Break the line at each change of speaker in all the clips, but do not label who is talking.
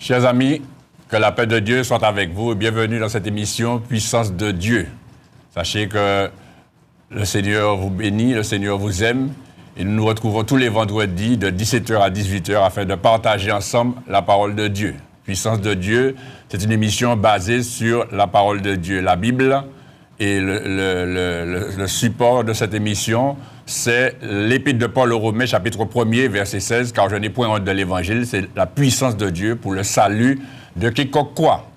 Chers amis, que la paix de Dieu soit avec vous et bienvenue dans cette émission Puissance de Dieu. Sachez que le Seigneur vous bénit, le Seigneur vous aime et nous nous retrouvons tous les vendredis de 17h à 18h afin de partager ensemble la parole de Dieu. Puissance de Dieu, c'est une émission basée sur la parole de Dieu, la Bible, et le support de cette émission, c'est l'Épître de Paul aux Romains, chapitre 1er, verset 16, « Car je n'ai point honte de l'Évangile, c'est la puissance de Dieu pour le salut de quiconque croit. »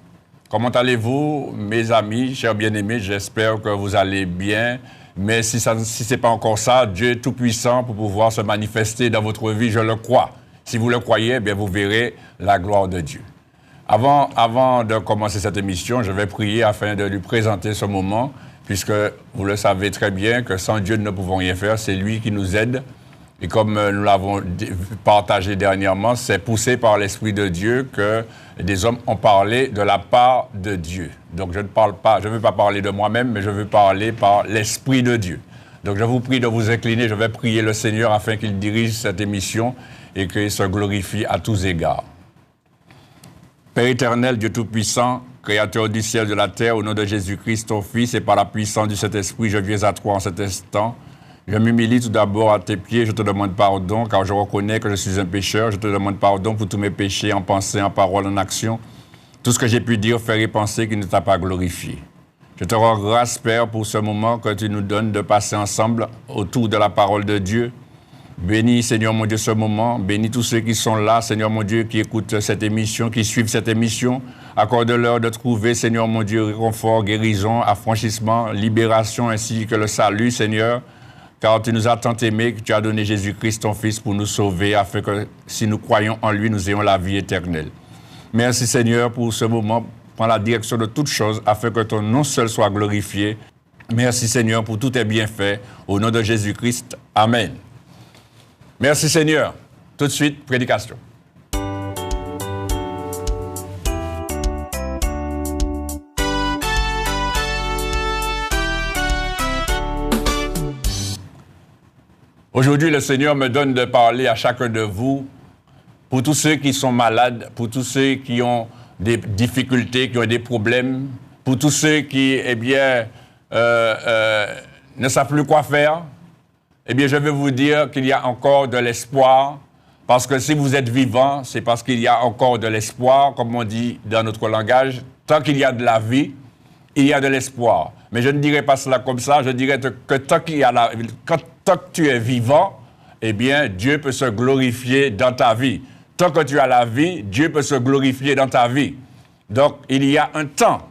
Comment allez-vous, mes amis, chers bien-aimés? J'espère que vous allez bien. Mais si ce n'est pas encore ça, Dieu est tout-puissant pour pouvoir se manifester dans votre vie, je le crois. Si vous le croyez, bien vous verrez la gloire de Dieu. Avant de commencer cette émission, je vais prier afin de lui présenter ce moment, puisque vous le savez très bien que sans Dieu, nous ne pouvons rien faire. C'est lui qui nous aide. Et comme nous l'avons partagé dernièrement, c'est poussé par l'Esprit de Dieu que des hommes ont parlé de la part de Dieu. Donc je ne veux pas parler de moi-même, mais je veux parler par l'Esprit de Dieu. Donc je vous prie de vous incliner, je vais prier le Seigneur afin qu'il dirige cette émission et qu'il se glorifie à tous égards. Père éternel, Dieu Tout-Puissant, Créateur du ciel et de la terre, au nom de Jésus-Christ, ton Fils, et par la puissance du Saint-Esprit, je viens à toi en cet instant. Je m'humilie tout d'abord à tes pieds, je te demande pardon, car je reconnais que je suis un pécheur. Je te demande pardon pour tous mes péchés en pensée, en parole, en action. Tout ce que j'ai pu dire, faire et penser qui ne t'a pas glorifié. Je te rends grâce, Père, pour ce moment que tu nous donnes de passer ensemble autour de la parole de Dieu. Bénis, Seigneur mon Dieu, ce moment. Bénis tous ceux qui sont là, Seigneur mon Dieu, qui écoutent cette émission, qui suivent cette émission. Accorde-leur de trouver, Seigneur mon Dieu, réconfort, guérison, affranchissement, libération, ainsi que le salut, Seigneur. Car tu nous as tant aimés que tu as donné Jésus-Christ, ton Fils, pour nous sauver, afin que, si nous croyons en lui, nous ayons la vie éternelle. Merci, Seigneur, pour ce moment. Prends la direction de toutes choses, afin que ton nom seul soit glorifié. Merci, Seigneur, pour tous tes bienfaits. Au nom de Jésus-Christ, Amen. Merci, Seigneur. Tout de suite, prédication. Aujourd'hui, le Seigneur me donne de parler à chacun de vous, pour tous ceux qui sont malades, pour tous ceux qui ont des difficultés, qui ont des problèmes, pour tous ceux qui, ne savent plus quoi faire. Eh bien, je vais vous dire qu'il y a encore de l'espoir, parce que si vous êtes vivant, c'est parce qu'il y a encore de l'espoir, comme on dit dans notre langage. Tant qu'il y a de la vie, il y a de l'espoir. Mais je ne dirais pas cela comme ça, je dirais que tant que tu es vivant, eh bien, Dieu peut se glorifier dans ta vie. Tant que tu as la vie, Dieu peut se glorifier dans ta vie. Donc, il y a un temps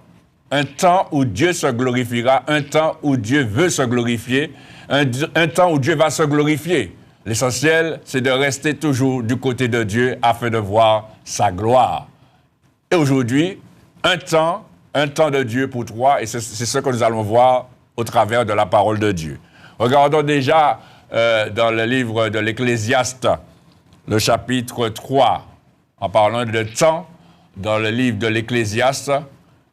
où Dieu se glorifiera, un temps où Dieu veut se glorifier, un temps où Dieu va se glorifier. L'essentiel, c'est de rester toujours du côté de Dieu afin de voir sa gloire. Et aujourd'hui, un temps de Dieu pour toi, et c'est ce que nous allons voir au travers de la parole de Dieu. Regardons déjà dans le livre de l'Ecclésiaste, le chapitre 3, en parlant de temps, dans le livre de l'Ecclésiaste.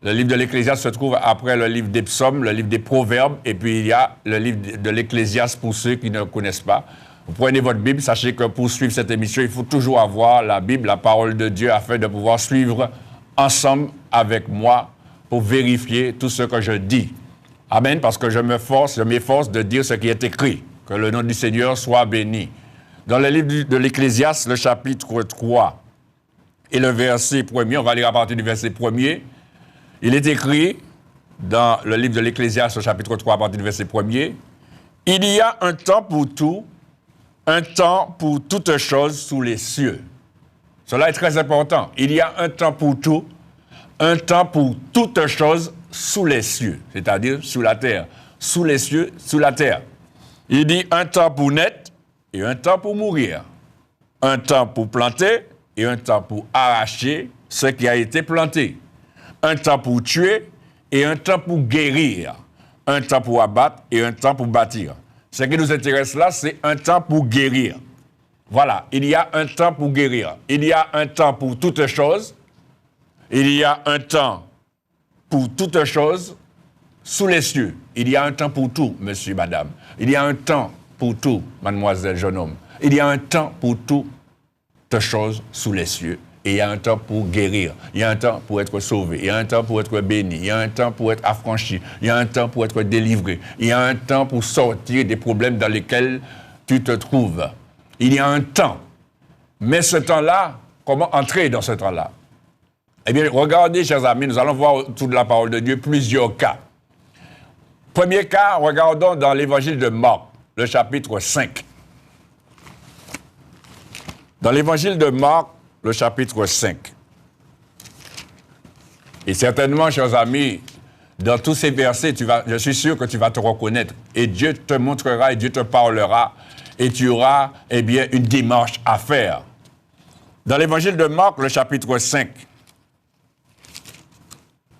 Le livre de l'Ecclésiaste se trouve après le livre des psaumes, le livre des proverbes, et puis il y a le livre de l'Ecclésiaste pour ceux qui ne connaissent pas. Vous prenez votre Bible, sachez que pour suivre cette émission, il faut toujours avoir la Bible, la parole de Dieu, afin de pouvoir suivre ensemble avec moi pour vérifier tout ce que je dis. Amen, parce que je m'efforce de dire ce qui est écrit. Que le nom du Seigneur soit béni. Dans le livre de l'Ecclésiaste, le chapitre 3 et le verset 1er, on va lire à partir du verset 1er, il est écrit dans le livre de l'Ecclésiaste, le chapitre 3, à partir du verset 1er, « Il y a un temps pour tout, un temps pour toutes choses sous les cieux. » Cela est très important. Il y a un temps pour tout, un temps pour toutes choses sous les cieux, c'est-à-dire sous la terre. Sous les cieux, sous la terre. Il dit un temps pour naître et un temps pour mourir. Un temps pour planter et un temps pour arracher ce qui a été planté. Un temps pour tuer et un temps pour guérir. Un temps pour abattre et un temps pour bâtir. Ce qui nous intéresse là, c'est un temps pour guérir. Voilà, il y a un temps pour guérir. Il y a un temps pour toutes choses. Il y a un temps pour toutes choses sous les cieux. Il y a un temps pour tout, monsieur, madame. Il y a un temps pour tout, mademoiselle, jeune homme. Il y a un temps pour toutes choses sous les cieux. Et il y a un temps pour guérir, il y a un temps pour être sauvé, il y a un temps pour être béni, il y a un temps pour être affranchi, il y a un temps pour être délivré, il y a un temps pour sortir des problèmes dans lesquels tu te trouves. Il y a un temps. Mais ce temps-là, comment entrer dans ce temps-là? Eh bien, regardez, chers amis, nous allons voir autour de la parole de Dieu plusieurs cas. Premier cas, regardons dans l'évangile de Marc, le chapitre 5. Dans l'évangile de Marc, le chapitre 5. Et certainement, chers amis, dans tous ces versets, je suis sûr que tu vas te reconnaître. Et Dieu te montrera et Dieu te parlera. Et tu auras, eh bien, une démarche à faire. Dans l'évangile de Marc, le chapitre 5.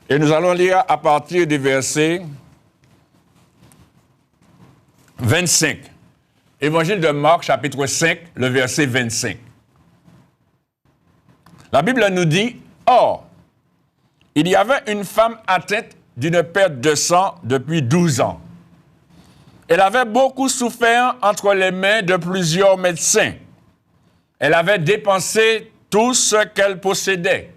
Et nous allons lire à partir du verset 25. Évangile de Marc, chapitre 5, le verset 25. La Bible nous dit, « Or, il y avait une femme atteinte d'une perte de sang depuis 12 ans. Elle avait beaucoup souffert entre les mains de plusieurs médecins. Elle avait dépensé tout ce qu'elle possédait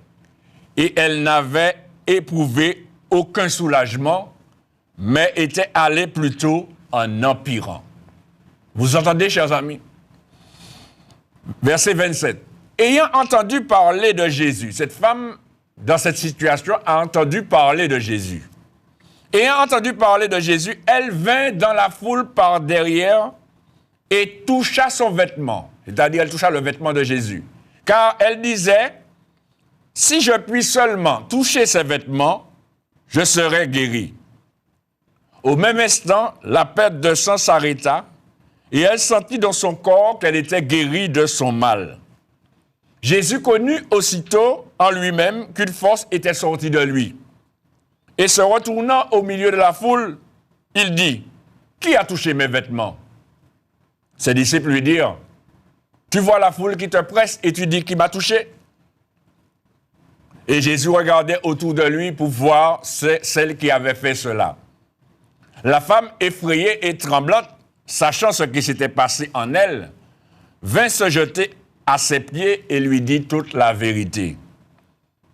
et elle n'avait éprouvé aucun soulagement, mais était allée plutôt en empirant. » Vous entendez, chers amis? Verset 27. Ayant entendu parler de Jésus, cette femme, dans cette situation, a entendu parler de Jésus. Ayant entendu parler de Jésus, elle vint dans la foule par derrière et toucha son vêtement. C'est-à-dire, elle toucha le vêtement de Jésus. Car elle disait, « Si je puis seulement toucher ses vêtements, je serai guérie. » Au même instant, la perte de sang s'arrêta et elle sentit dans son corps qu'elle était guérie de son mal. Jésus connut aussitôt en lui-même qu'une force était sortie de lui. Et se retournant au milieu de la foule, il dit, « Qui a touché mes vêtements ?» Ses disciples lui dirent, « Tu vois la foule qui te presse et tu dis, qui m'a touché ?» Et Jésus regardait autour de lui pour voir celle qui avait fait cela. La femme, effrayée et tremblante, sachant ce qui s'était passé en elle, vint se jeter à ses pieds et lui dit toute la vérité.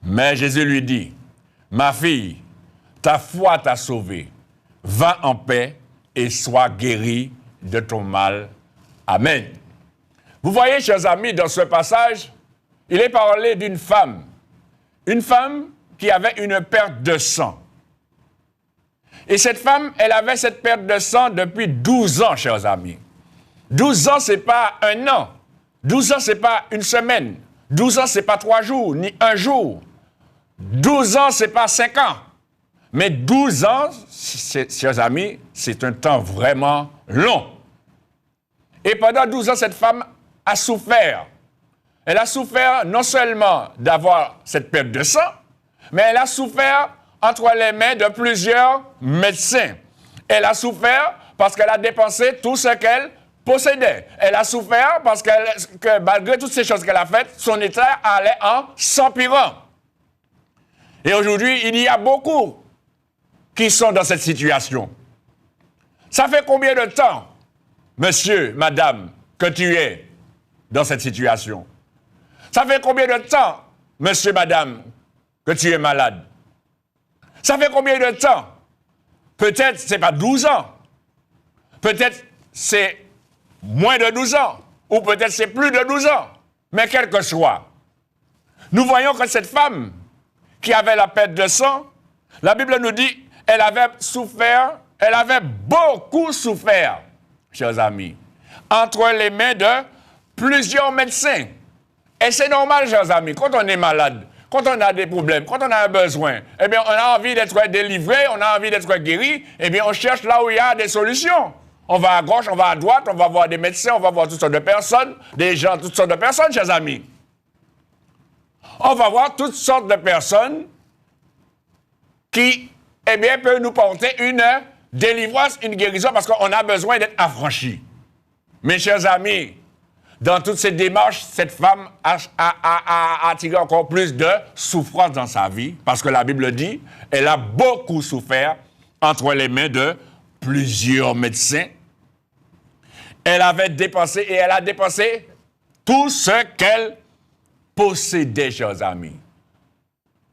Mais Jésus lui dit, « Ma fille, ta foi t'a sauvée. Va en paix et sois guérie de ton mal. Amen. » Vous voyez, chers amis, dans ce passage, il est parlé d'une femme. Une femme qui avait une perte de sang. Et cette femme, elle avait cette perte de sang depuis 12 ans, chers amis. 12 ans, ce n'est pas un an. 12 ans, ce n'est pas une semaine. 12 ans, ce n'est pas 3 jours, ni un jour. 12 ans, ce n'est pas 5 ans. Mais 12 ans, chers amis, c'est un temps vraiment long. Et pendant 12 ans, cette femme a souffert. Elle a souffert non seulement d'avoir cette perte de sang, mais elle a souffert entre les mains de plusieurs médecins. Elle a souffert parce qu'elle a dépensé tout ce qu'elle possédait. Elle a souffert parce que malgré toutes ces choses qu'elle a faites, son état allait en s'empirant. Et aujourd'hui, il y a beaucoup qui sont dans cette situation. Ça fait combien de temps, monsieur, madame, que tu es dans cette situation? Ça fait combien de temps, monsieur, madame, que tu es malade? Ça fait combien de temps? Peut-être ce n'est pas 12 ans. Peut-être c'est moins de 12 ans. Ou peut-être c'est plus de 12 ans. Mais quel que soit, nous voyons que cette femme qui avait la perte de sang, la Bible nous dit, elle avait souffert, elle avait beaucoup souffert, chers amis, entre les mains de plusieurs médecins. Et c'est normal, chers amis, quand on est malade, quand on a des problèmes, quand on a un besoin, eh bien, on a envie d'être délivré, on a envie d'être guéri, eh bien, on cherche là où il y a des solutions. On va à gauche, on va à droite, on va voir des médecins, on va voir toutes sortes de personnes, des gens, toutes sortes de personnes, chers amis. On va voir toutes sortes de personnes qui, eh bien, peuvent nous porter une délivrance, une guérison, parce qu'on a besoin d'être affranchis. Mes chers amis, dans toutes ces démarches, cette femme a attiré encore plus de souffrance dans sa vie, parce que la Bible dit, elle a beaucoup souffert entre les mains de plusieurs médecins. Elle avait dépensé, et elle a dépensé tout ce qu'elle possédait, chers amis.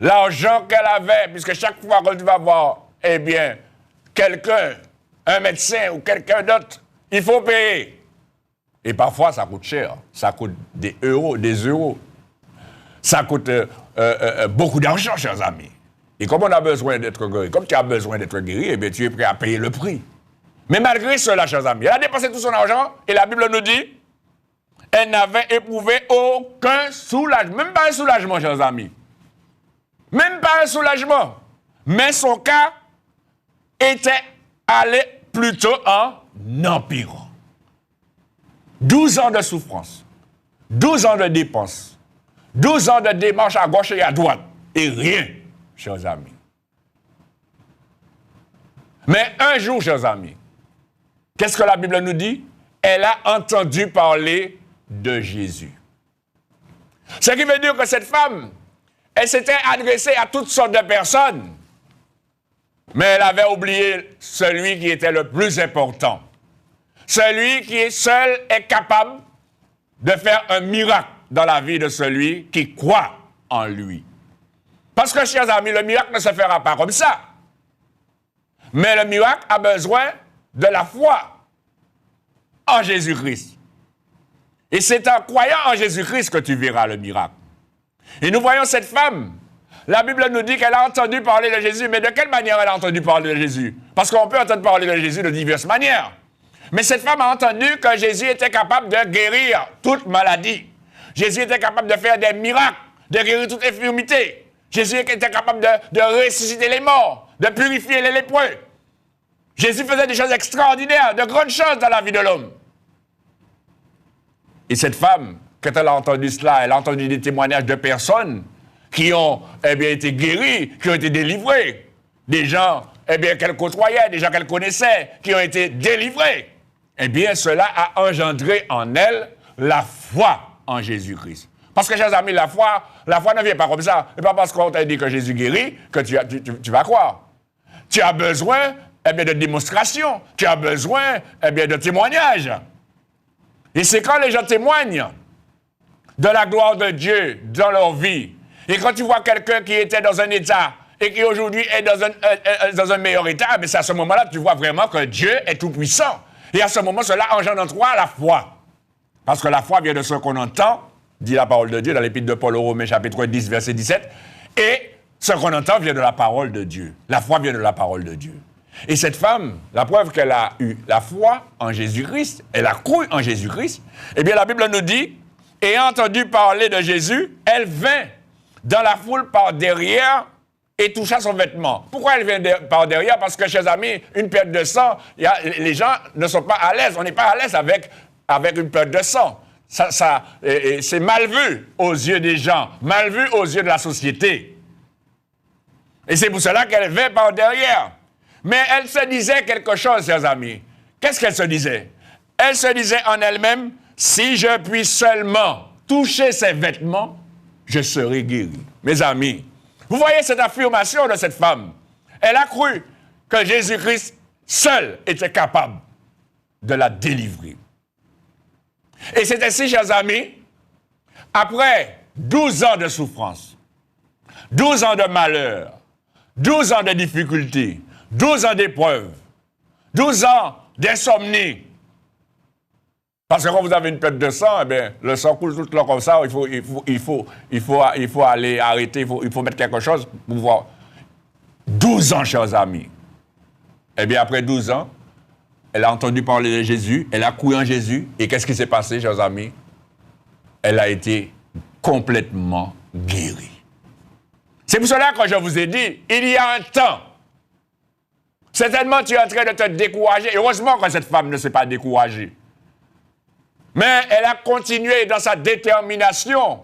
L'argent qu'elle avait, puisque chaque fois que tu vas voir, eh bien, quelqu'un, un médecin ou quelqu'un d'autre, il faut payer. Et parfois, ça coûte cher. Ça coûte des euros. Ça coûte beaucoup d'argent, chers amis. Et comme on a besoin d'être guéri, comme tu as besoin d'être guéri, eh bien, tu es prêt à payer le prix. Mais malgré cela, chers amis, elle a dépensé tout son argent, et la Bible nous dit, elle n'avait éprouvé aucun soulagement, même pas un soulagement, chers amis. Même pas un soulagement. Mais son cas était allé plutôt en empirant. 12 ans de souffrance, 12 ans de dépenses, 12 ans de démarches à gauche et à droite, et rien, chers amis. Mais un jour, chers amis, qu'est-ce que la Bible nous dit? Elle a entendu parler de Jésus. Ce qui veut dire que cette femme, elle s'était adressée à toutes sortes de personnes, mais elle avait oublié celui qui était le plus important. Celui qui seul est capable de faire un miracle dans la vie de celui qui croit en lui. Parce que, chers amis, le miracle ne se fera pas comme ça. Mais le miracle a besoin de la foi en Jésus-Christ. Et c'est en croyant en Jésus-Christ que tu verras le miracle. Et nous voyons cette femme. La Bible nous dit qu'elle a entendu parler de Jésus. Mais de quelle manière elle a entendu parler de Jésus? Parce qu'on peut entendre parler de Jésus de diverses manières. Mais cette femme a entendu que Jésus était capable de guérir toute maladie. Jésus était capable de faire des miracles, de guérir toute infirmité. Jésus était capable de ressusciter les morts, de purifier les lépreux. Jésus faisait des choses extraordinaires, de grandes choses dans la vie de l'homme. Et cette femme, quand elle a entendu cela, elle a entendu des témoignages de personnes qui ont été guéries, qui ont été délivrées. Des gens qu'elle côtoyait, des gens qu'elle connaissait, qui ont été délivrés. Eh bien, cela a engendré en elle la foi en Jésus-Christ. Parce que, chers amis, la foi ne vient pas comme ça. Ce n'est pas parce qu'on t'a dit que Jésus guérit que tu vas croire. Tu as besoin de démonstration. Tu as besoin de témoignages. Et c'est quand les gens témoignent de la gloire de Dieu dans leur vie, et quand tu vois quelqu'un qui était dans un état et qui aujourd'hui est dans un meilleur état, c'est à ce moment-là que tu vois vraiment que Dieu est tout-puissant. Et à ce moment, cela engendre en toi la foi. Parce que la foi vient de ce qu'on entend, dit la parole de Dieu dans l'épître de Paul aux Romains, chapitre 10, verset 17, et ce qu'on entend vient de la parole de Dieu. La foi vient de la parole de Dieu. Et cette femme, la preuve qu'elle a eu la foi en Jésus-Christ, elle a cru en Jésus-Christ, eh bien la Bible nous dit, ayant entendu parler de Jésus, elle vint dans la foule par derrière et toucha son vêtement. Pourquoi elle vient par derrière? Parce que, chers amis, une perte de sang, les gens ne sont pas à l'aise. On n'est pas à l'aise avec une perte de sang. C'est mal vu aux yeux des gens, mal vu aux yeux de la société. Et c'est pour cela qu'elle vient par derrière. Mais elle se disait quelque chose, chers amis. Qu'est-ce qu'elle se disait? Elle se disait en elle-même, si je puis seulement toucher ses vêtements, je serai guéri. Mes amis, vous voyez cette affirmation de cette femme. Elle a cru que Jésus-Christ seul était capable de la délivrer. Et c'est ainsi, chers amis, après 12 ans de souffrance, 12 ans de malheur, 12 ans de difficultés, 12 ans d'épreuves, 12 ans d'insomnie. Parce que quand vous avez une perte de sang, eh bien, le sang coule tout le temps comme ça, il faut aller arrêter, il faut mettre quelque chose pour voir. 12 ans, chers amis. Eh bien, après 12 ans, elle a entendu parler de Jésus, elle a cru en Jésus, et qu'est-ce qui s'est passé, chers amis? Elle a été complètement guérie. C'est pour cela que je vous ai dit, il y a un temps. Certainement, tu es en train de te décourager. Heureusement que cette femme ne s'est pas découragée. Mais elle a continué dans sa détermination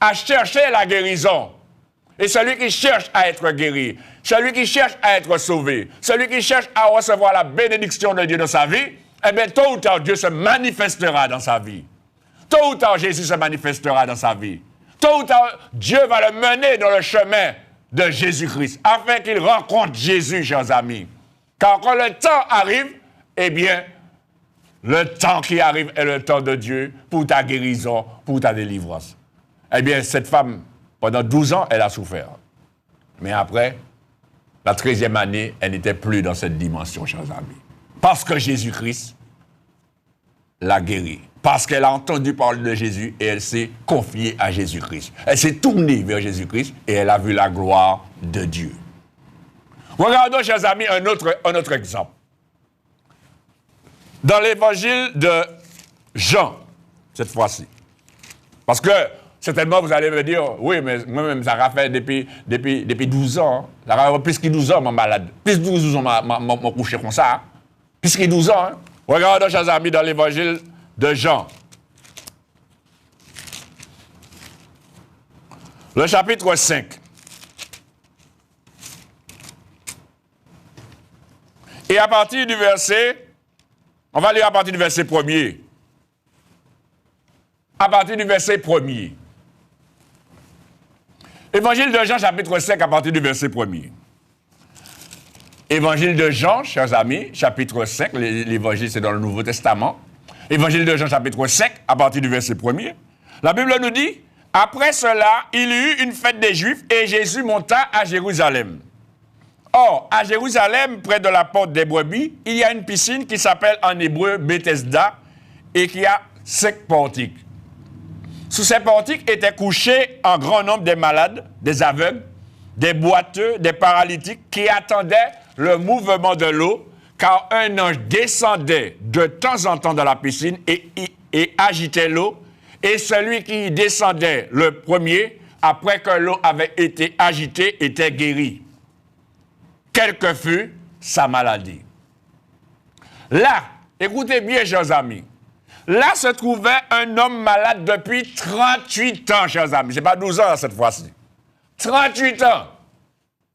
à chercher la guérison. Et celui qui cherche à être guéri, celui qui cherche à être sauvé, celui qui cherche à recevoir la bénédiction de Dieu dans sa vie, eh bien, tôt ou tard, Dieu se manifestera dans sa vie. Tôt ou tard, Jésus se manifestera dans sa vie. Tôt ou tard, Dieu va le mener dans le chemin de Jésus-Christ, afin qu'il rencontre Jésus, chers amis. Car quand le temps arrive, eh bien, le temps qui arrive est le temps de Dieu pour ta guérison, pour ta délivrance. Eh bien, cette femme, pendant 12 ans, elle a souffert. Mais après, la 13e année, elle n'était plus dans cette dimension, chers amis. Parce que Jésus-Christ l'a guérie. Parce qu'elle a entendu parler de Jésus et elle s'est confiée à Jésus-Christ. Elle s'est tournée vers Jésus-Christ et elle a vu la gloire de Dieu. Regardons, chers amis, un autre exemple. Dans l'évangile de Jean, cette fois-ci. Parce que, certainement, vous allez me dire, oui, mais moi-même, ça a fait depuis 12 ans. Ça a fait plus que 12 ans, mon malade. Plus de 12 ans, mon couché comme ça. Hein. Plus que 12 ans. Hein. Regardons, chers amis, dans l'évangile de Jean. Le chapitre 5. Et à partir du verset, on va lire à partir du verset 1er. À partir du verset 1er. Évangile de Jean, chapitre 5, à partir du verset 1er. Évangile de Jean, chers amis, chapitre 5, l'évangile c'est dans le Nouveau Testament. Évangile de Jean, chapitre 5, à partir du verset 1er. La Bible nous dit, après cela, il y eut une fête des Juifs et Jésus monta à Jérusalem. Or, à Jérusalem, près de la porte des brebis, il y a une piscine qui s'appelle en hébreu Bethesda et qui a 5 portiques. Sous ces portiques étaient couchés en grand nombre des malades, des aveugles, des boiteux, des paralytiques qui attendaient le mouvement de l'eau, car un ange descendait de temps en temps dans la piscine et agitait l'eau, et celui qui y descendait le premier, après que l'eau avait été agitée, était guéri. Quelle que fût sa maladie. Là, écoutez bien, chers amis, là se trouvait un homme malade depuis 38 ans, chers amis. Ce n'est pas 12 ans cette fois-ci. 38 ans,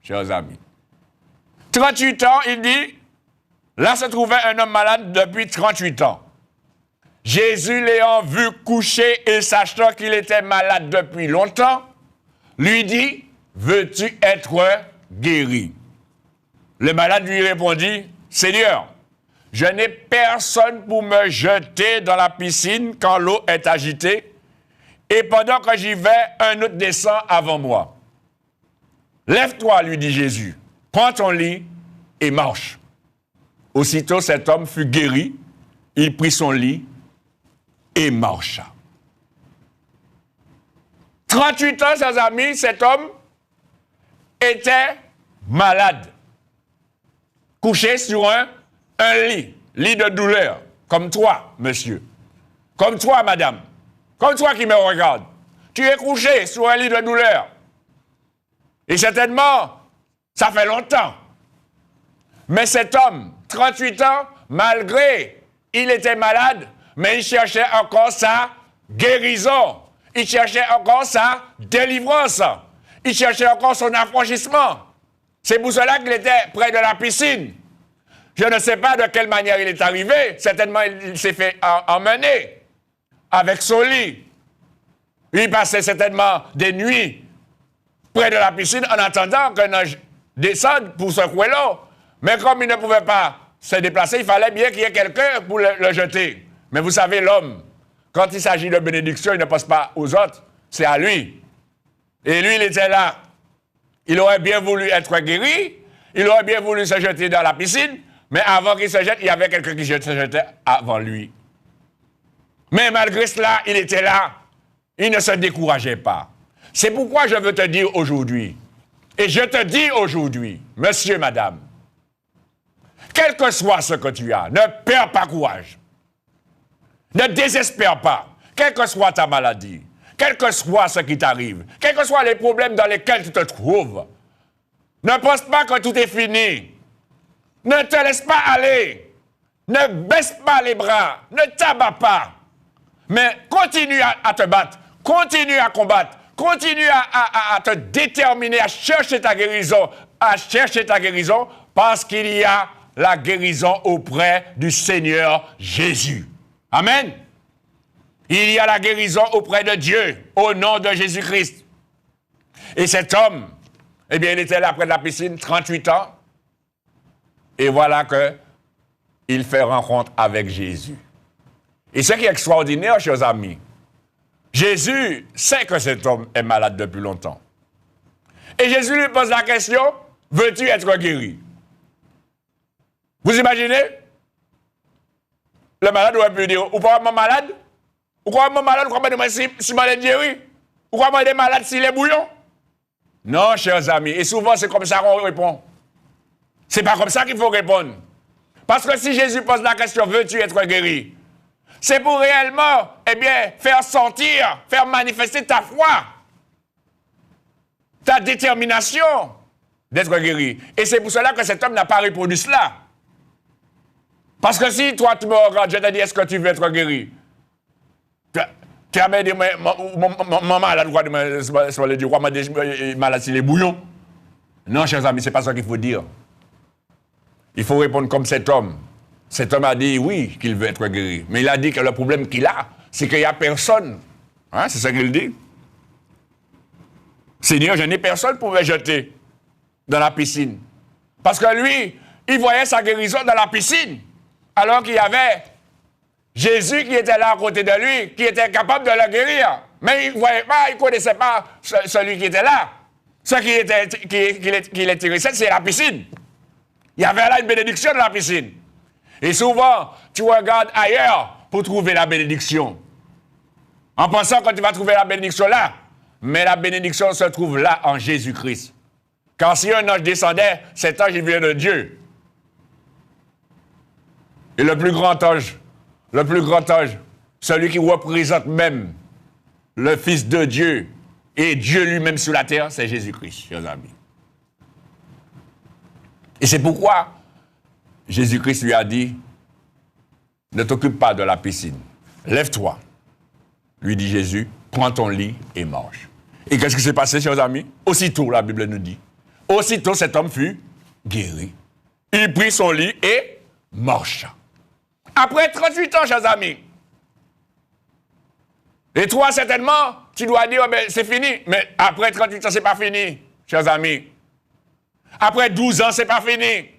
chers amis. 38 ans, il dit, là se trouvait un homme malade depuis 38 ans. Jésus l'ayant vu coucher et sachant qu'il était malade depuis longtemps, lui dit, veux-tu être guéri? Le malade lui répondit, Seigneur, je n'ai personne pour me jeter dans la piscine quand l'eau est agitée, et pendant que j'y vais, un autre descend avant moi. Lève-toi, lui dit Jésus, prends ton lit et marche. Aussitôt cet homme fut guéri, il prit son lit et marcha. 38 ans, chers amis, cet homme était malade. Couché sur un lit de douleur, comme toi, monsieur, comme toi, madame, comme toi qui me regarde. Tu es couché sur un lit de douleur. Et certainement, ça fait longtemps. Mais cet homme, 38 ans, malgré il était malade, mais il cherchait encore sa guérison. Il cherchait encore sa délivrance. Il cherchait encore son affranchissement. C'est pour cela qu'il était près de la piscine. Je ne sais pas de quelle manière il est arrivé. Certainement, il s'est fait emmener avec son lit. Il passait certainement des nuits près de la piscine en attendant qu'un ange descende pour secouer l'eau. Mais comme il ne pouvait pas se déplacer, il fallait bien qu'il y ait quelqu'un pour le jeter. Mais vous savez, l'homme, quand il s'agit de bénédiction, il ne pense pas aux autres, c'est à lui. Et lui, il était là. Il aurait bien voulu être guéri, il aurait bien voulu se jeter dans la piscine, mais avant qu'il se jette, il y avait quelqu'un qui se jetait avant lui. Mais malgré cela, il était là. Il ne se décourageait pas. C'est pourquoi je veux te dire aujourd'hui, et je te dis aujourd'hui, monsieur, madame, quel que soit ce que tu as, ne perds pas courage. Ne désespère pas, quelle que soit ta maladie. Quel que soit ce qui t'arrive, quels que soient les problèmes dans lesquels tu te trouves, ne pense pas que tout est fini. Ne te laisse pas aller. Ne baisse pas les bras. Ne t'abats pas. Mais continue à te battre. Continue à combattre. Continue à te déterminer à chercher ta guérison. À chercher ta guérison parce qu'il y a la guérison auprès du Seigneur Jésus. Amen. Il y a la guérison auprès de Dieu, au nom de Jésus-Christ. Et cet homme, eh bien, il était là près de la piscine, 38 ans. Et voilà qu'il fait rencontre avec Jésus. Et ce qui est extraordinaire, chers amis, Jésus sait que cet homme est malade depuis longtemps. Et Jésus lui pose la question, veux-tu être guéri? Vous imaginez? Le malade aurait pu dire, ou quoi, mon malade? Ou quoi, mon malade? Ou quoi, moi, si malade guéri? Ou quoi, moi, des malades s'il est bouillon? Non, chers amis. Et souvent, c'est comme ça qu'on répond. C'est pas comme ça qu'il faut répondre. Parce que si Jésus pose la question, veux-tu être guéri? C'est pour réellement, eh bien, faire sentir, faire manifester ta foi, ta détermination d'être guéri. Et c'est pour cela que cet homme n'a pas répondu cela. Parce que si toi, tu me regardes, je te dis, est-ce que tu veux être guéri? Tu as dit, mon malade, quoi, malade, s'il est bouillon. Non, chers amis, ce n'est pas ça qu'il faut dire. Il faut répondre comme cet homme. Cet homme a dit oui, qu'il veut être guéri. Mais il a dit que le problème qu'il a, c'est qu'il n'y a personne. Hein, c'est ça qu'il dit. Seigneur, je n'ai personne pour me jeter dans la piscine. Parce que lui, il voyait sa guérison dans la piscine. Alors qu'il y avait Jésus qui était là à côté de lui, qui était capable de le guérir. Mais il ne voyait pas, il ne connaissait pas celui qui était là. Ce qui l'intéressait, c'est la piscine. Il y avait là une bénédiction dans la piscine. Et souvent, tu regardes ailleurs pour trouver la bénédiction. En pensant que tu vas trouver la bénédiction là. Mais la bénédiction se trouve là en Jésus-Christ. Car si un ange descendait, cet ange il vient de Dieu. Et le plus grand ange, celui qui représente même le Fils de Dieu et Dieu lui-même sur la terre, c'est Jésus-Christ, chers amis. Et c'est pourquoi Jésus-Christ lui a dit, ne t'occupe pas de la piscine, lève-toi, lui dit Jésus, prends ton lit et marche. Et qu'est-ce qui s'est passé, chers amis? Aussitôt, la Bible nous dit, aussitôt cet homme fut guéri. Il prit son lit et marcha. Après 38 ans, chers amis. Et toi, certainement, tu dois dire, oh, c'est fini. Mais après 38 ans, c'est pas fini, chers amis. Après 12 ans, c'est pas fini.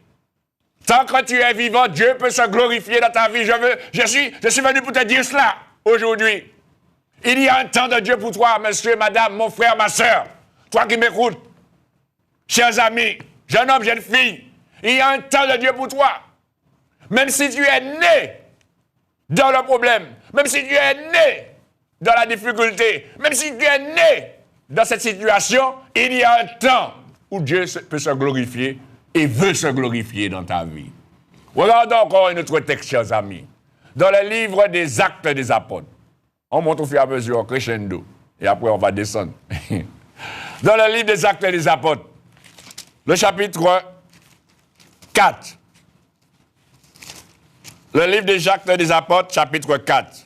Tant que tu es vivant, Dieu peut se glorifier dans ta vie. Je suis venu pour te dire cela aujourd'hui. Il y a un temps de Dieu pour toi, monsieur, madame, mon frère, ma soeur. Toi qui m'écoutes, chers amis, jeune homme, jeune fille, il y a un temps de Dieu pour toi. Même si tu es né dans le problème, même si tu es né dans la difficulté, même si tu es né dans cette situation, il y a un temps où Dieu peut se glorifier et veut se glorifier dans ta vie. Regardons encore un autre texte, chers amis. Dans le livre des Actes des Apôtres. On monte au fur et à mesure, crescendo. Et après, on va descendre. Dans le livre des Actes des Apôtres, le chapitre 4. Le livre des Actes des Apôtres, chapitre 4.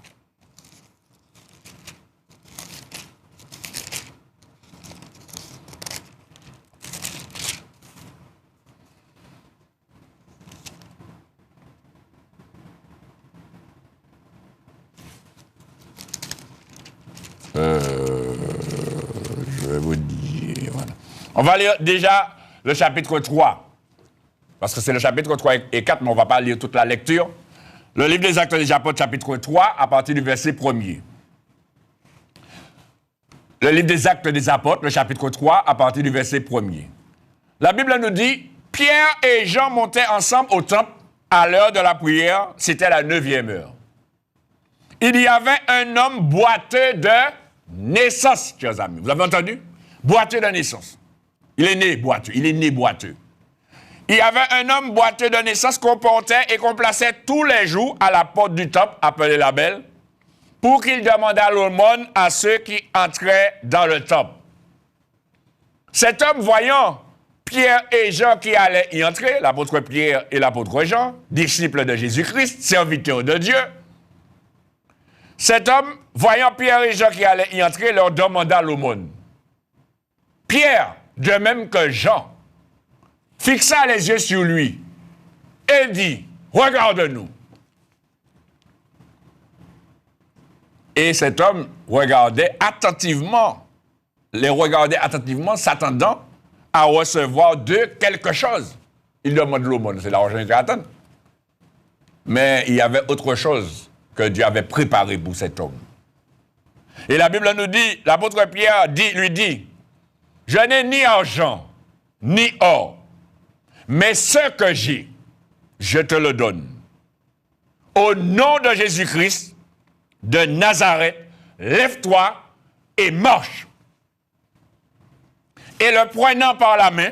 Je vais vous dire. Voilà. On va lire déjà le chapitre 3. Parce que c'est le chapitre 3 et 4, mais on ne va pas lire toute la lecture. Le livre des Actes des Apôtres, chapitre 3, à partir du verset 1er. Le livre des Actes des Apôtres, le chapitre 3, à partir du verset 1er. La Bible nous dit, Pierre et Jean montaient ensemble au temple à l'heure de la prière, c'était la 9e heure. Il y avait un homme boiteux de naissance, chers amis. Vous avez entendu? Boiteux de naissance. Il est né boiteux. Il y avait un homme boiteux de naissance qu'on portait et qu'on plaçait tous les jours à la porte du temple, appelée la Belle, pour qu'il demandât l'aumône à ceux qui entraient dans le temple. Cet homme, voyant Pierre et Jean qui allaient y entrer, l'apôtre Pierre et l'apôtre Jean, disciples de Jésus-Christ, serviteurs de Dieu, cet homme, voyant Pierre et Jean qui allaient y entrer, leur demanda l'aumône. Pierre, de même que Jean, fixa les yeux sur lui et dit, « Regarde-nous. » Et cet homme regardait attentivement, s'attendant à recevoir d'eux quelque chose. Il demande l'aumône, c'est l'argent qu'il attend. Mais il y avait autre chose que Dieu avait préparé pour cet homme. Et la Bible nous dit, l'apôtre Pierre lui dit, je n'ai ni argent, ni or, mais ce que j'ai, je te le donne. Au nom de Jésus-Christ de Nazareth, lève-toi et marche. Et le prenant par la main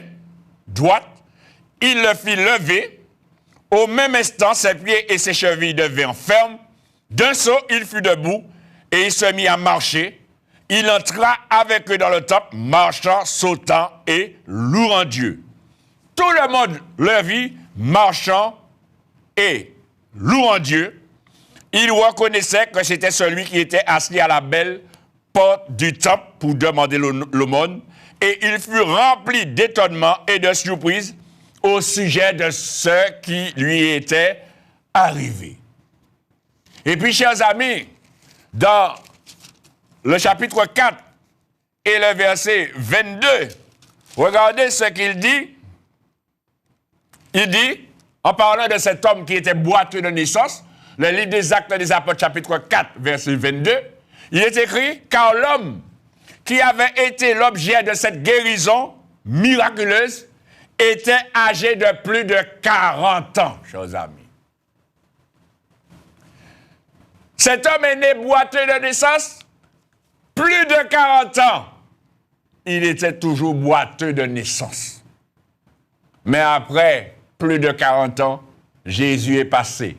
droite, il le fit lever. Au même instant, ses pieds et ses chevilles devinrent fermes. D'un saut, il fut debout et il se mit à marcher. Il entra avec eux dans le temple, marchant, sautant et louant Dieu. Tout le monde le vit, marchant et louant Dieu. Il reconnaissait que c'était celui qui était assis à la belle porte du temple pour demander l'aumône. Et il fut rempli d'étonnement et de surprise au sujet de ce qui lui était arrivé. Et puis, chers amis, dans le chapitre 4 et le verset 22, regardez ce qu'il dit. Il dit, en parlant de cet homme qui était boiteux de naissance, le livre des Actes des Apôtres, chapitre 4, verset 22, il est écrit, car l'homme qui avait été l'objet de cette guérison miraculeuse était âgé de plus de 40 ans, chers amis. Cet homme est né boiteux de naissance, plus de 40 ans. Il était toujours boiteux de naissance. Mais après plus de 40 ans, Jésus est passé.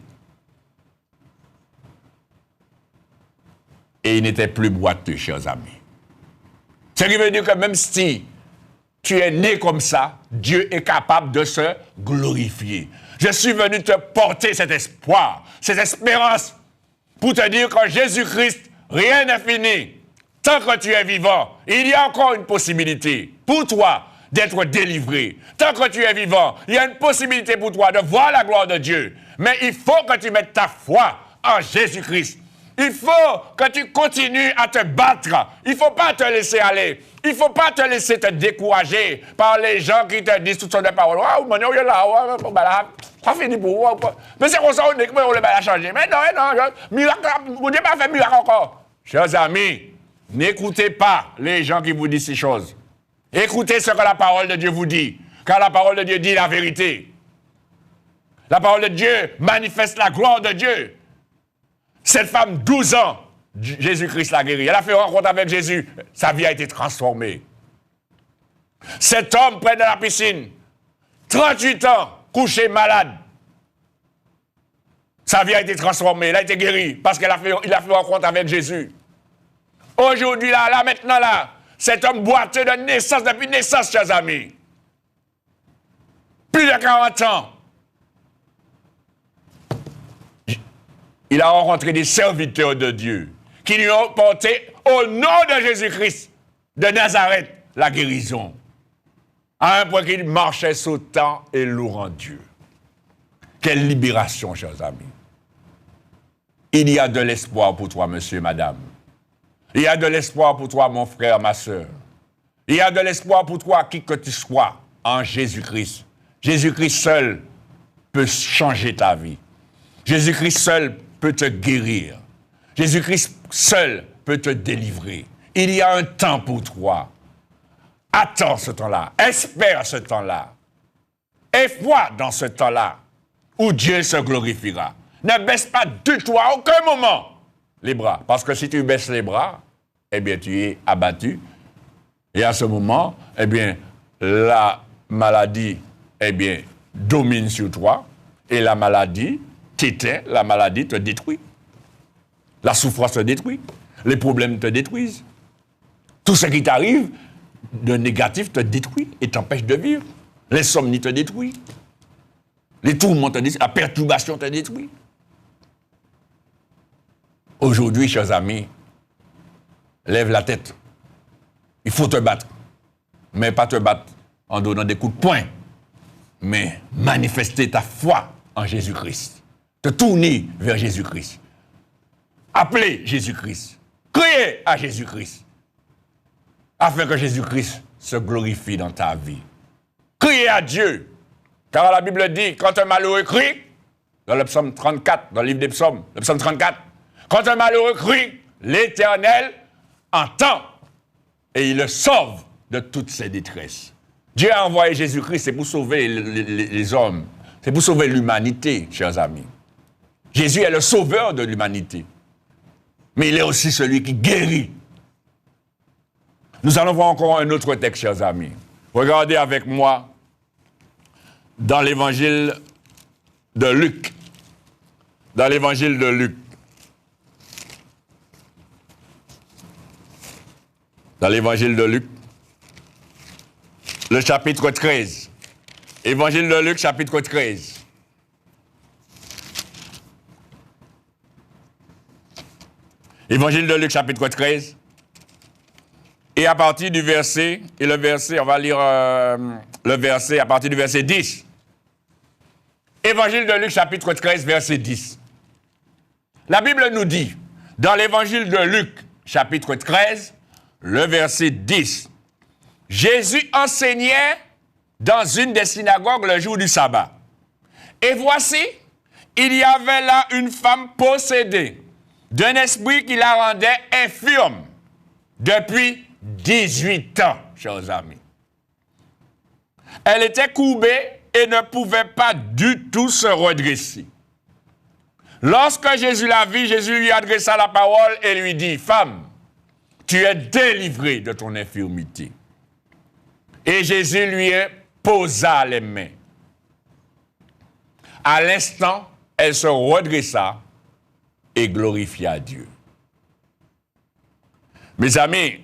Et il n'était plus boiteux, chers amis. Ce qui veut dire que même si tu es né comme ça, Dieu est capable de se glorifier. Je suis venu te porter cet espoir, cette espérance, pour te dire qu'en Jésus-Christ, rien n'est fini. Tant que tu es vivant, il y a encore une possibilité pour toi d'être délivré. Tant que tu es vivant, il y a une possibilité pour toi de voir la gloire de Dieu. Mais il faut que tu mettes ta foi en Jésus-Christ. Il faut que tu continues à te battre. Il ne faut pas te laisser aller. Il ne faut pas te laisser te décourager par les gens qui te disent toutes sortes de paroles. Ça finit pour vous. Mais c'est comme ça qu'on va changer. Mais non, miracle, vous n'avez pas fait miracle encore. Chers amis, n'écoutez pas les gens qui vous disent ces choses. Écoutez ce que la parole de Dieu vous dit. Car la parole de Dieu dit la vérité. La parole de Dieu manifeste la gloire de Dieu. Cette femme, 12 ans, Jésus-Christ l'a guérie. Elle a fait rencontre avec Jésus. Sa vie a été transformée. Cet homme près de la piscine, 38 ans, couché malade. Sa vie a été transformée. Elle a été guérie parce qu'il a fait rencontre avec Jésus. Aujourd'hui, là, maintenant, cet homme boiteux de naissance, depuis naissance, chers amis. Plus de 40 ans. Il a rencontré des serviteurs de Dieu qui lui ont porté au nom de Jésus-Christ de Nazareth la guérison. À un point qu'il marchait sautant et louant Dieu. Quelle libération, chers amis. Il y a de l'espoir pour toi, monsieur, madame. Il y a de l'espoir pour toi, mon frère, ma soeur. Il y a de l'espoir pour toi, qui que tu sois, en Jésus-Christ. Jésus-Christ seul peut changer ta vie. Jésus-Christ seul peut te guérir. Jésus-Christ seul peut te délivrer. Il y a un temps pour toi. Attends ce temps-là. Espère ce temps-là. Aie foi dans ce temps-là où Dieu se glorifiera. Ne baisse pas du tout à aucun moment les bras. Parce que si tu baisses les bras, eh bien, tu es abattu. Et à ce moment, eh bien, la maladie, eh bien, domine sur toi. Et la maladie t'éteint, la maladie te détruit. La souffrance te détruit. Les problèmes te détruisent. Tout ce qui t'arrive de négatif te détruit et t'empêche de vivre. L'insomnie te détruit. Les tourments te détruisent. La perturbation te détruit. Aujourd'hui, chers amis, lève la tête. Il faut te battre. Mais pas te battre en donnant des coups de poing. Mais manifester ta foi en Jésus-Christ. Te tourner vers Jésus-Christ. Appeler Jésus-Christ. Crier à Jésus-Christ. Afin que Jésus-Christ se glorifie dans ta vie. Crier à Dieu. Car la Bible dit, quand un malheureux crie, dans le psaume 34, dans le livre des psaumes, le psaume 34, quand un malheureux crie, l'Éternel entend et il le sauve de toutes ses détresses. Dieu a envoyé Jésus-Christ, c'est pour sauver les hommes. C'est pour sauver l'humanité, chers amis. Jésus est le sauveur de l'humanité. Mais il est aussi celui qui guérit. Nous allons voir encore un autre texte, chers amis. Regardez avec moi dans l'évangile de Luc. Dans l'évangile de Luc. Dans l'évangile de Luc, le chapitre 13. Évangile de Luc, chapitre 13. Évangile de Luc, chapitre 13. Et à partir du verset, on va lire le verset à partir du verset 10. Évangile de Luc, chapitre 13, verset 10. La Bible nous dit, dans l'évangile de Luc, chapitre 13, le verset 10, Jésus enseignait dans une des synagogues le jour du sabbat. Et voici, il y avait là une femme possédée d'un esprit qui la rendait infirme depuis 18 ans, chers amis. Elle était courbée et ne pouvait pas du tout se redresser. Lorsque Jésus la vit, Jésus lui adressa la parole et lui dit, « Femme, tu es délivrée de ton infirmité. » Et Jésus lui posa les mains. À l'instant, elle se redressa et glorifia Dieu. Mes amis,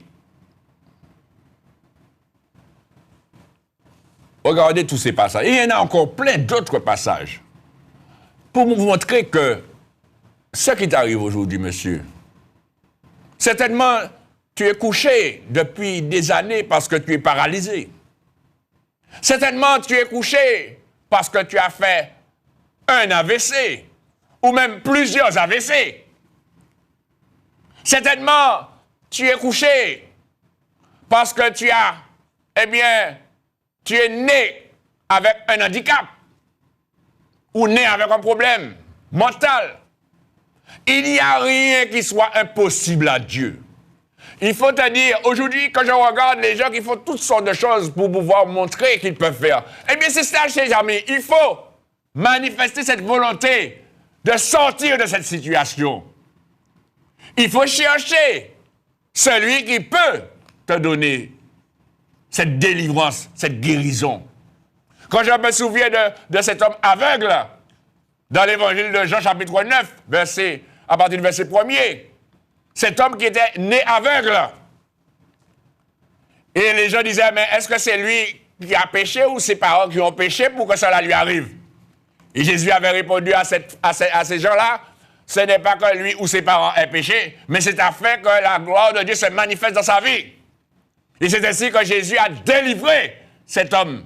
regardez tous ces passages. Et il y en a encore plein d'autres passages pour vous montrer que ce qui t'arrive aujourd'hui, monsieur, certainement, tu es couché depuis des années parce que tu es paralysé. Certainement, tu es couché parce que tu as fait un AVC ou même plusieurs AVC. Certainement, tu es couché parce que tu es né avec un handicap ou né avec un problème mental. Il n'y a rien qui soit impossible à Dieu. Il faut te dire, aujourd'hui, quand je regarde les gens qui font toutes sortes de choses pour pouvoir montrer qu'ils peuvent faire, eh bien, c'est ça, chers amis. Il faut manifester cette volonté de sortir de cette situation. Il faut chercher celui qui peut te donner cette délivrance, cette guérison. Quand je me souviens de cet homme aveugle, dans l'évangile de Jean, chapitre 9, à partir du verset 1er, cet homme qui était né aveugle. Et les gens disaient, mais est-ce que c'est lui qui a péché ou ses parents qui ont péché pour que cela lui arrive? Et Jésus avait répondu à ces gens-là, ce n'est pas que lui ou ses parents aient péché, mais c'est afin que la gloire de Dieu se manifeste dans sa vie. Et c'est ainsi que Jésus a délivré cet homme.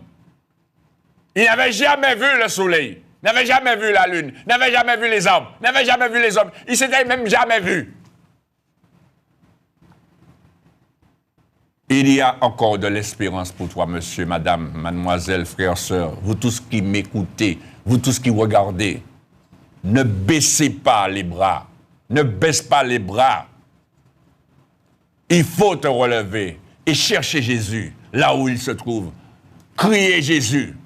Il n'avait jamais vu le soleil, n'avait jamais vu la lune, n'avait jamais vu les arbres, n'avait jamais vu les hommes. Il s'était même jamais vu. Il y a encore de l'espérance pour toi, monsieur, madame, mademoiselle, frère, sœur, vous tous qui m'écoutez, vous tous qui regardez. Ne baissez pas les bras. Ne baisse pas les bras. Il faut te relever et chercher Jésus là où il se trouve. Crier Jésus.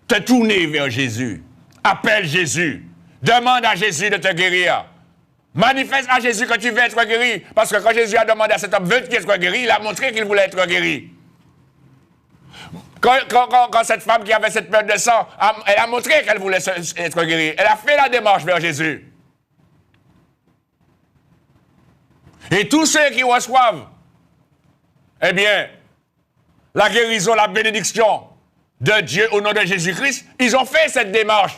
Te tourner vers Jésus. Appelle Jésus. Demande à Jésus de te guérir. Manifeste à Jésus que tu veux être guéri. Parce que quand Jésus a demandé à cet homme, veux-tu être guéri? Il a montré qu'il voulait être guéri. Quand cette femme qui avait cette perte de sang, elle a montré qu'elle voulait être guérie. Elle a fait la démarche vers Jésus. Et tous ceux qui reçoivent, eh bien, la guérison, la bénédiction de Dieu au nom de Jésus-Christ, ils ont fait cette démarche.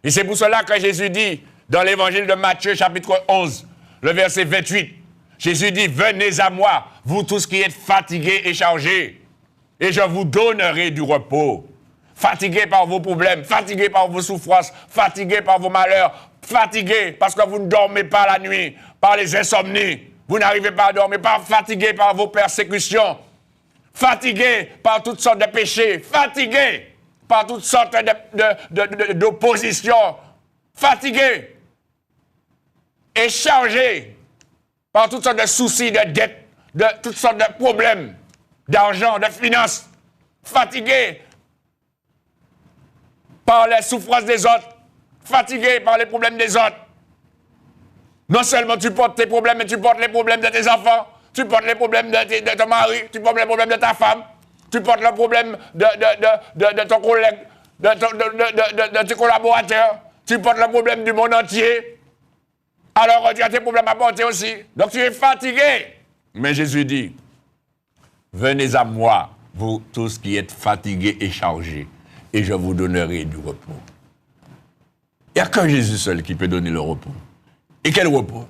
Et c'est pour cela que Jésus dit, dans l'évangile de Matthieu, chapitre 11, le verset 28, Jésus dit, « Venez à moi, vous tous qui êtes fatigués et chargés, et je vous donnerai du repos. » Fatigués par vos problèmes, fatigués par vos souffrances, fatigués par vos malheurs, fatigués parce que vous ne dormez pas la nuit, par les insomnies, vous n'arrivez pas à dormir, fatigués par vos persécutions, fatigués par toutes sortes de péchés, fatigués par toutes sortes d'oppositions, fatigués et chargés par toutes sortes de soucis, de dettes, de toutes sortes de problèmes, d'argent, de finances, fatigué par les souffrances des autres, fatigué par les problèmes des autres. Non seulement tu portes tes problèmes, mais tu portes les problèmes de tes enfants, tu portes les problèmes de ton mari, tu portes les problèmes de ta femme, tu portes le problème de ton collègue, de tes collaborateurs, tu portes le problème du monde entier. Alors tu as tes problèmes à porter aussi. Donc tu es fatigué. Mais Jésus dit, venez à moi, vous tous qui êtes fatigués et chargés, et je vous donnerai du repos. Il n'y a que Jésus seul qui peut donner le repos. Et quel repos?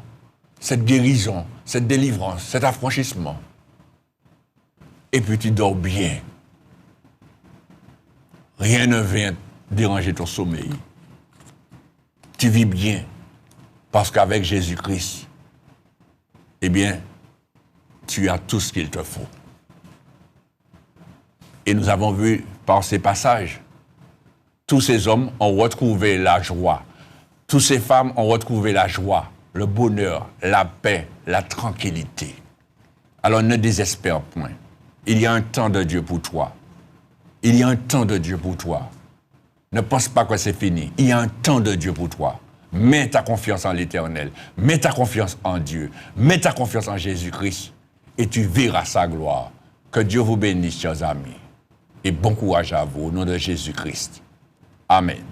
Cette guérison, cette délivrance, cet affranchissement. Et puis tu dors bien. Rien ne vient déranger ton sommeil. Tu vis bien. Parce qu'avec Jésus-Christ, eh bien, tu as tout ce qu'il te faut. Et nous avons vu par ces passages, tous ces hommes ont retrouvé la joie. Toutes ces femmes ont retrouvé la joie, le bonheur, la paix, la tranquillité. Alors ne désespère point. Il y a un temps de Dieu pour toi. Il y a un temps de Dieu pour toi. Ne pense pas que c'est fini. Il y a un temps de Dieu pour toi. Mets ta confiance en l'Éternel. Mets ta confiance en Dieu. Mets ta confiance en Jésus-Christ. Et tu verras sa gloire. Que Dieu vous bénisse, chers amis. Et bon courage à vous, au nom de Jésus-Christ. Amen.